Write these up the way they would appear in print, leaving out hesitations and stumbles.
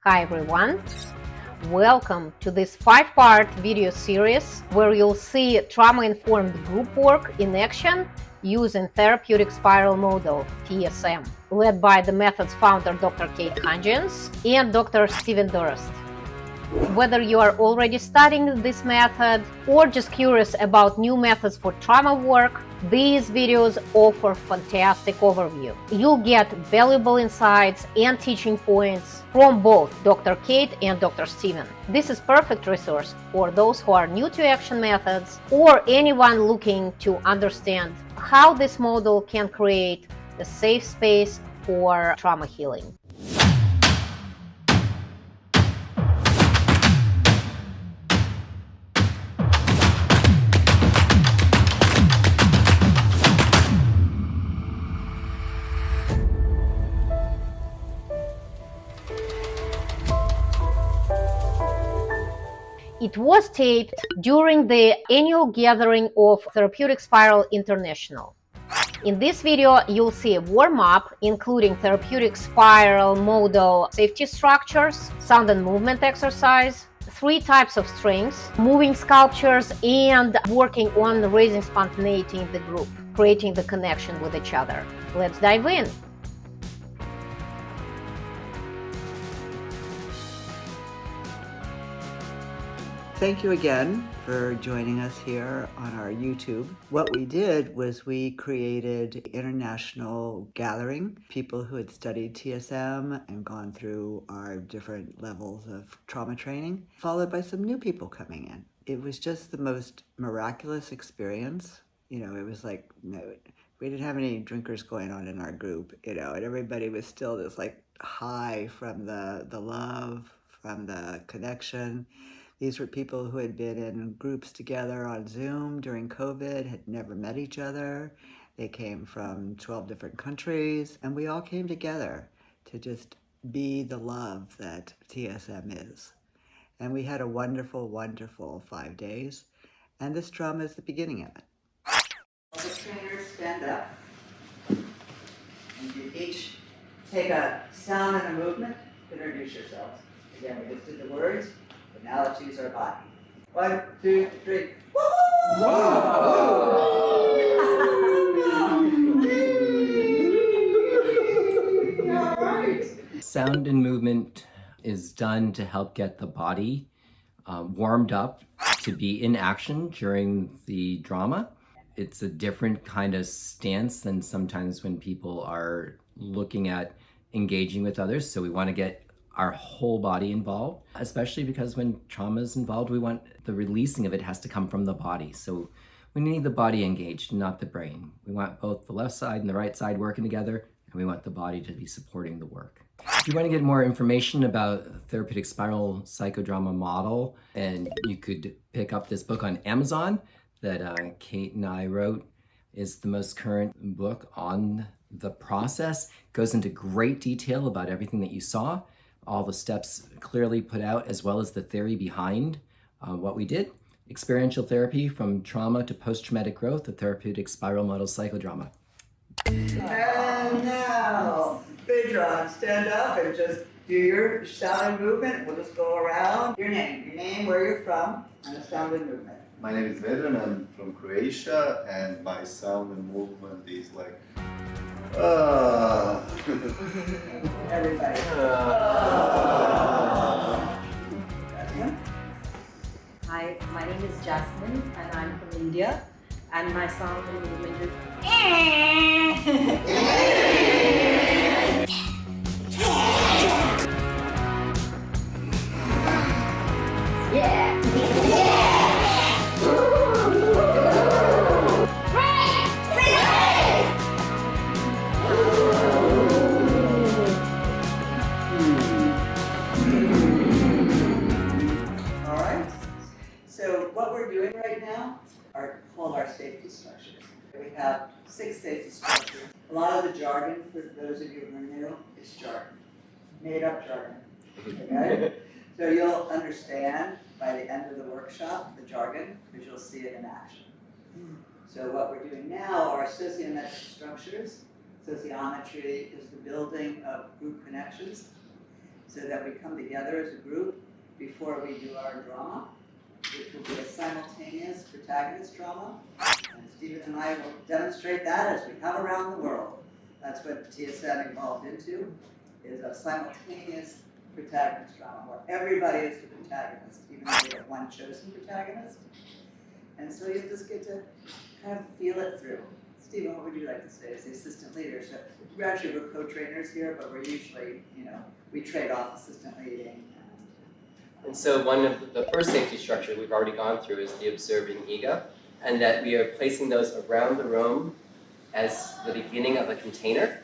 Hi everyone, welcome to this 5-part video series where you'll see trauma-informed group work in action using Therapeutic Spiral Model, TSM, led by the method's founder Dr. Kate Hudgins and Dr. Steven Durost. Whether you are already studying this method or just curious about new methods for trauma work, these videos offer fantastic overview. You'll get valuable insights and teaching points from both Dr. Kate and Dr. Steven. This is perfect resource for those who are new to action methods or anyone looking to understand how this model can create a safe space for trauma healing. It was taped during the annual gathering of Therapeutic Spiral International. In this video, you'll see a warm-up, including Therapeutic Spiral Model Safety Structures, sound and movement exercise, 3 types of strengths, moving sculptures, and working on raising spontaneity in the group, creating the connection with each other. Let's dive in. Thank you again for joining us here on our YouTube. What we did was we created an international gathering, people who had studied TSM and gone through our different levels of trauma training, followed by some new people coming in. It was just the most miraculous experience. You know, it was like, we didn't have any drinkers going on in our group, and everybody was still just like high from the love, from the connection. These were people who had been in groups together on Zoom during COVID, had never met each other. They came from 12 different countries, and we all came together to just be the love that TSM is. And we had a wonderful, wonderful 5 days, and this drama is the beginning of it. All the trainers stand up, and you each take a sound and a movement to introduce yourselves. Again, we just did the words. But now let's use our body. 1, 2, 3. All right. Sound and movement is done to help get the body warmed up to be in action during the drama. It's a different kind of stance than sometimes when people are looking at engaging with others. So we want to get our whole body involved, especially because when trauma is involved, we want the releasing of it has to come from the body. So we need the body engaged, not the brain. We want both the left side and the right side working together, and we want the body to be supporting the work. If you want to get more information about Therapeutic Spiral Psychodrama Model, and you could pick up this book on Amazon that Kate and I wrote, is the most current book on the process. It goes into great detail about everything that you saw, all the steps clearly put out, as well as the theory behind what we did. Experiential therapy from trauma to post-traumatic growth, the Therapeutic Spiral Model Psychodrama. And now, Pedro, stand up and just do your sound and movement. We'll just go around. Your name, where you're from, and a sound and movement. My name is Vedran, I'm from Croatia, and my sound and movement is like Everybody. Hi, my name is Jasmine and I'm from India, and my sound and movement is safety structures. We have 6 safety structures. A lot of the jargon, for those of you who are new, is jargon. Made up jargon. Okay? So you'll understand by the end of the workshop the jargon, because you'll see it in action. So what we're doing now are sociometric structures. Sociometry is the building of group connections. so that we come together as a group before we do our drama, which will be a simultaneous protagonist drama. And Stephen and I will demonstrate that as we have around the world. That's what TSM evolved into, is a simultaneous protagonist drama where everybody is the protagonist, even though we have one chosen protagonist. And so you just get to kind of feel it through. Stephen, what would you like to say as the assistant leader? So we're co-trainers here, but we're usually, we trade off assistant leading. And so one of the first safety structure we've already gone through is the observing ego, and that we are placing those around the room as the beginning of a container.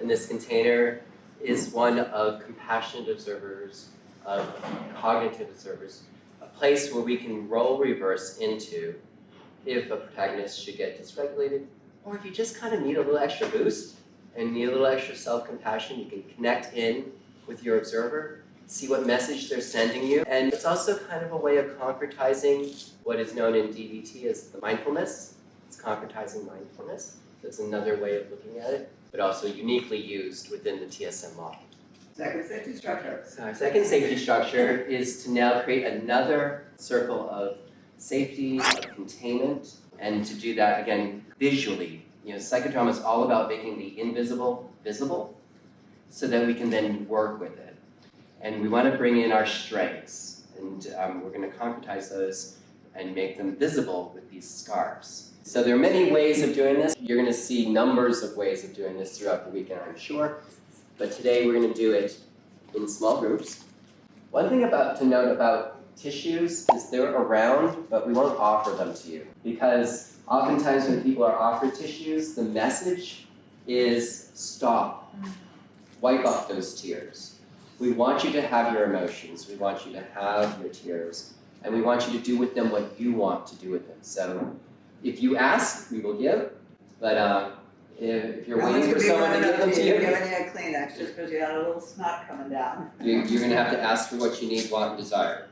And this container is one of compassionate observers, of cognitive observers, a place where we can role reverse into if a protagonist should get dysregulated, or if you just kind of need a little extra boost and need a little extra self-compassion, you can connect in with your observer, see what message they're sending you. And it's also kind of a way of concretizing what is known in DDT as the mindfulness. It's concretizing mindfulness. That's another way of looking at it, but also uniquely used within the TSM model. Second safety structure. So our second safety structure is to now create another circle of safety, of containment, and to do that, again, visually. Psychodrama is all about making the invisible visible so that we can then work with it. And we want to bring in our strengths, and we're going to concretize those and make them visible with these scarves. So there are many ways of doing this. You're going to see numbers of ways of doing this throughout the weekend, I'm sure. But today we're going to do it in small groups. One thing to note about tissues is they're around, but we won't offer them to you. Because oftentimes when people are offered tissues, the message is stop. Wipe up those tears. We want you to have your emotions. We want you to have your tears. And we want you to do with them what you want to do with them. So if you ask, we will give. But if you're waiting for someone to give them to you, you're giving you a Kleenex just because you had a little snot coming down. You're going to have to ask for what you need, want, and desire.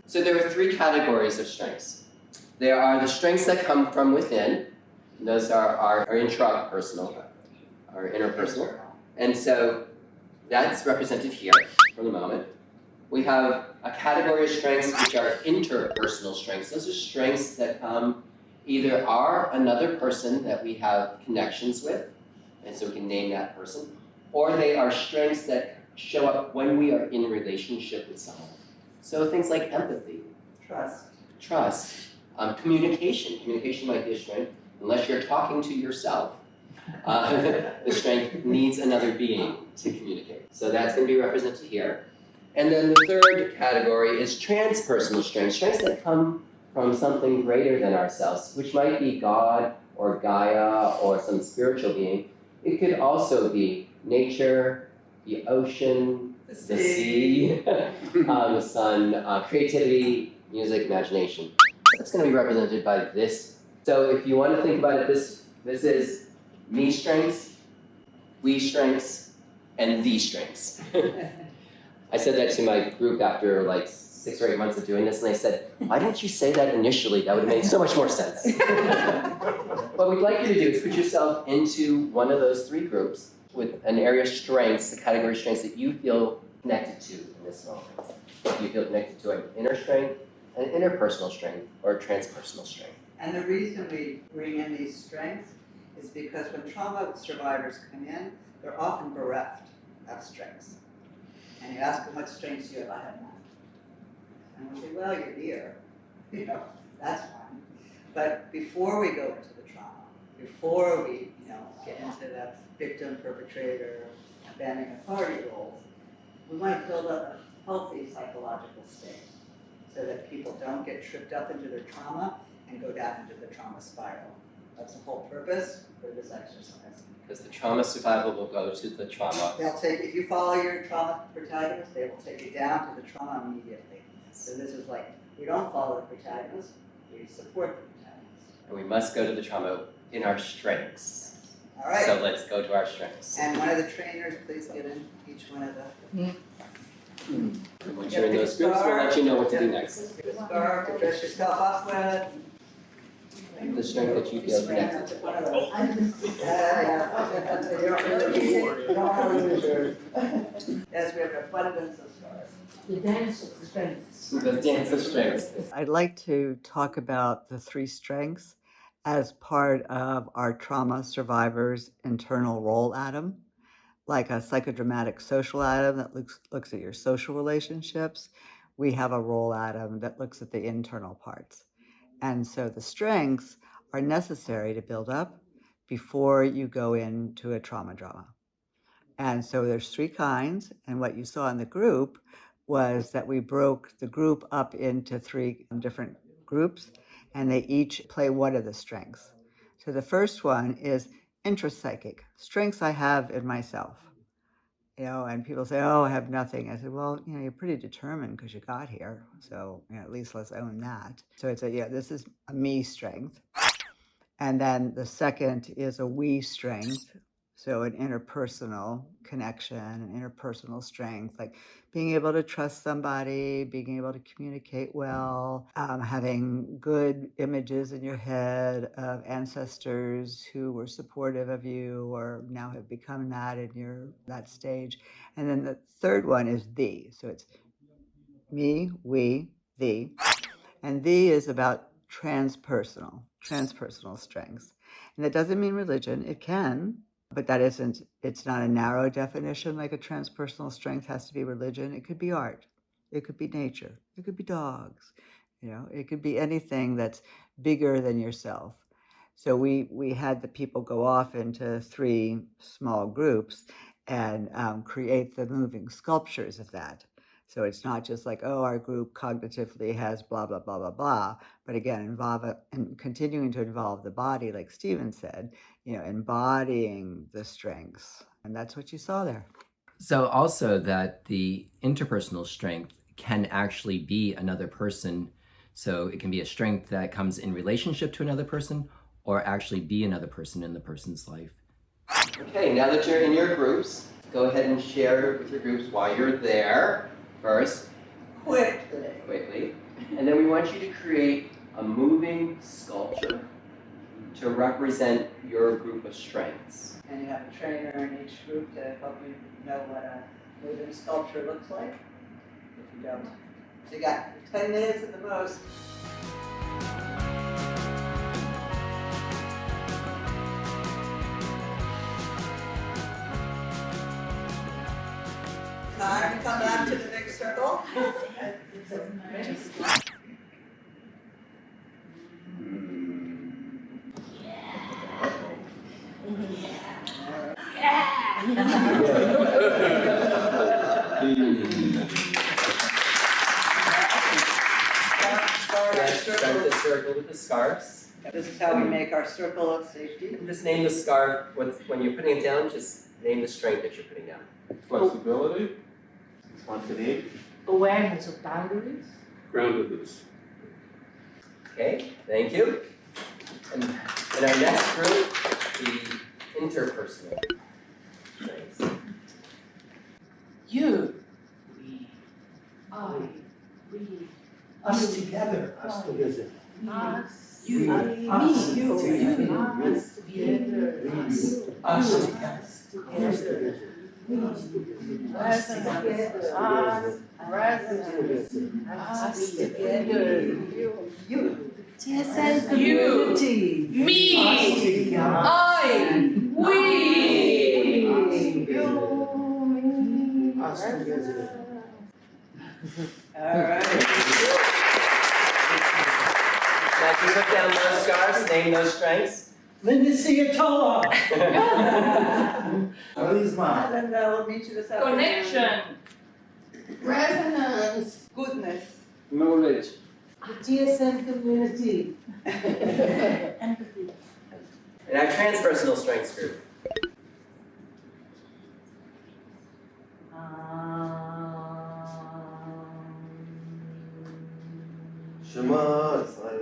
So there are three categories of strengths. There are the strengths that come from within. Those are intrapersonal, or interpersonal. And so that's represented here for the moment. We have a category of strengths which are interpersonal strengths. Those are strengths that come either are another person that we have connections with, and so we can name that person, or they are strengths that show up when we are in relationship with someone. So things like empathy, trust, communication. Communication might be a strength, unless you're talking to yourself. The strength needs another being to communicate. So that's going to be represented here. And then the third category is transpersonal strengths, strengths that come from something greater than ourselves, which might be God or Gaia or some spiritual being. It could also be nature, the ocean, the sea, the sun, creativity, music, imagination. That's going to be represented by this. So if you want to think about it, this is me strengths, we strengths, and these strengths. I said that to my group after like 6 or 8 months of doing this, and they said, why didn't you say that initially? That would have made so much more sense. What we'd like you to do is put yourself into one of those three groups with an area of strengths, the category of strengths that you feel connected to in this moment. If you feel connected to an inner strength, an interpersonal strength, or a transpersonal strength. And the reason we bring in these strengths is because when trauma survivors come in, they're often bereft of strengths. And you ask them what strengths do you have, I have none. And we'll say, well, your ear, that's one. But before we go into the trauma, before we, get into the victim, perpetrator, abandoning authority roles, we want to build up a healthy psychological state so that people don't get tripped up into their trauma and go down into the trauma spiral. That's the whole purpose for this exercise. Because the trauma survival will go to the trauma. If you follow your trauma protagonist, they will take you down to the trauma immediately. So this is like, we don't follow the protagonist, we support the protagonist. And we must go to the trauma in our strengths. All right. So let's go to our strengths. And one of the trainers, please get in each one of the... And once you're in those groups, we'll let you know what to do next. Get a scarf to dress yourself up with. The strength that you feel connected to. Yes, we have an abundance of stars. The dance of strengths. The dance of strengths. I'd like to talk about the three strengths as part of our trauma survivors' internal role atom, like a psychodramatic social atom that looks at your social relationships. We have a role atom that looks at the internal parts. And so the strengths are necessary to build up before you go into a trauma drama. And so there's three kinds. And what you saw in the group was that we broke the group up into three different groups, and they each play one of the strengths. So the first one is intrapsychic, strengths I have in myself. And people say, oh, I have nothing. I said, well, you're pretty determined because you got here. So, at least let's own that. So it's this is a me strength. And then the second is a we strength. So an interpersonal connection, an interpersonal strength, like being able to trust somebody, being able to communicate well, having good images in your head of ancestors who were supportive of you or now have become that in that stage. And then the third one is thee. So it's me, we, thee. And thee is about transpersonal strengths. And that doesn't mean religion. It can, but it's not a narrow definition like a transpersonal strength has to be religion. It could be art. It could be nature. It could be dogs. It could be anything that's bigger than yourself. So we had the people go off into three small groups and create the moving sculptures of that. So it's not just like, oh, our group cognitively has blah, blah, blah, blah, blah. But again, and continuing to involve the body, like Stephen said, embodying the strengths. And that's what you saw there. So also that the interpersonal strength can actually be another person. So it can be a strength that comes in relationship to another person or actually be another person in the person's life. Okay, now that you're in your groups, go ahead and share with your groups why you're there first. Quickly. And then we want you to create a moving sculpture to represent your group of strengths. And you have a trainer in each group to help you know what a moving sculpture looks like, if you don't. So you got 10 minutes at the most. Time to come back to the big circle. Start the circle with the scarves. This is how we make our circle of safety. Just name the scarf. When you're putting it down, just name the strength that you're putting down. Flexibility, spontaneity, Awareness of boundaries. groundedness. Okay, thank you. And in our next group, the interpersonal strengths. You, we, I, we, us together, us together. us, You, us, you, us together, us together, us together. Us together. You. TSM community. me, Us together. I, we, Us together. All right. Now, if you put down those scarves, name those strengths. Linda Ciatola. Charisma. And then we'll meet you this afternoon. connection, Resonance. Goodness. Knowledge. The TSM community. empathy, And our transpersonal strengths group. Shema Israel.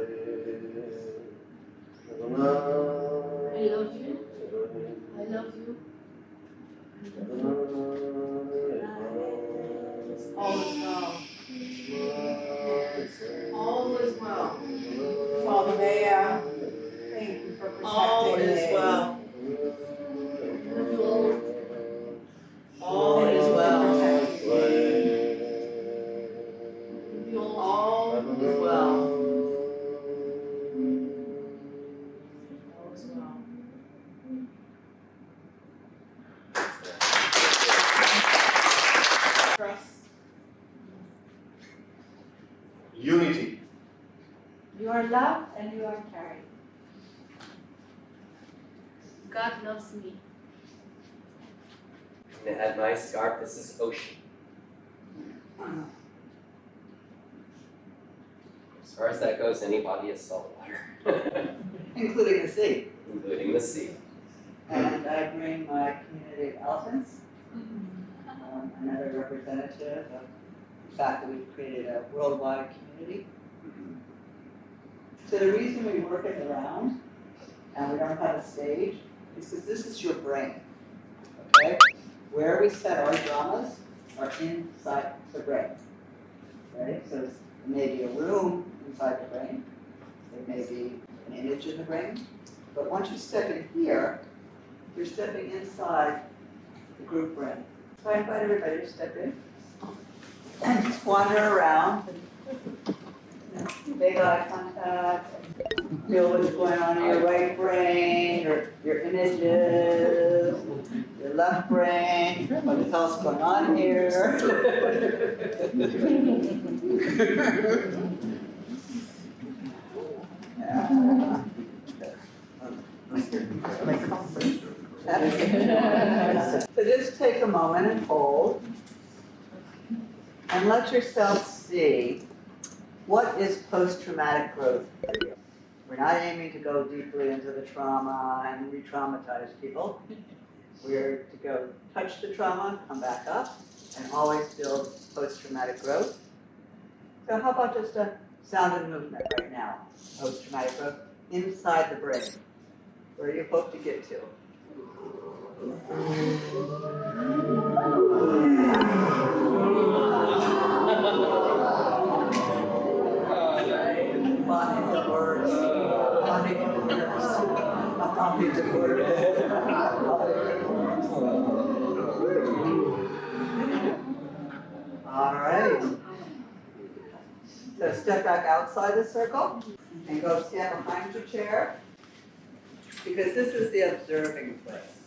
I love you, I love you, all is well, all is well. Father Maya. Unity. You are loved and you are carried. God loves me. And at my scarf, this is ocean. As far as that goes, any body is salt water. Including the sea. Including the sea. And I bring my community of elephants, another representative of the fact that we've created a worldwide community. So the reason we work it around and we don't have a stage is because this is your brain, okay? Where we set our dramas are inside the brain, right? So there may be a room inside the brain, there may be an image in the brain, but once you step in here, you're stepping inside the group brain. So I invite everybody to step in and just wander around. Make eye contact. Feel what's going on in your right brain, your images, your left brain. What the hell's going on here? So just take a moment and hold, and let yourself see what is post-traumatic growth for you. We're not aiming to go deeply into the trauma and re-traumatize people. We're to go touch the trauma, come back up, and always build post-traumatic growth. So how about just a sound and movement right now, post-traumatic growth, inside the brain. Where do you hope to get to? Bonding to words. Bonding to words. Bonding to words. All right. So step back outside the circle and go stand behind your chair, because this is the observing place.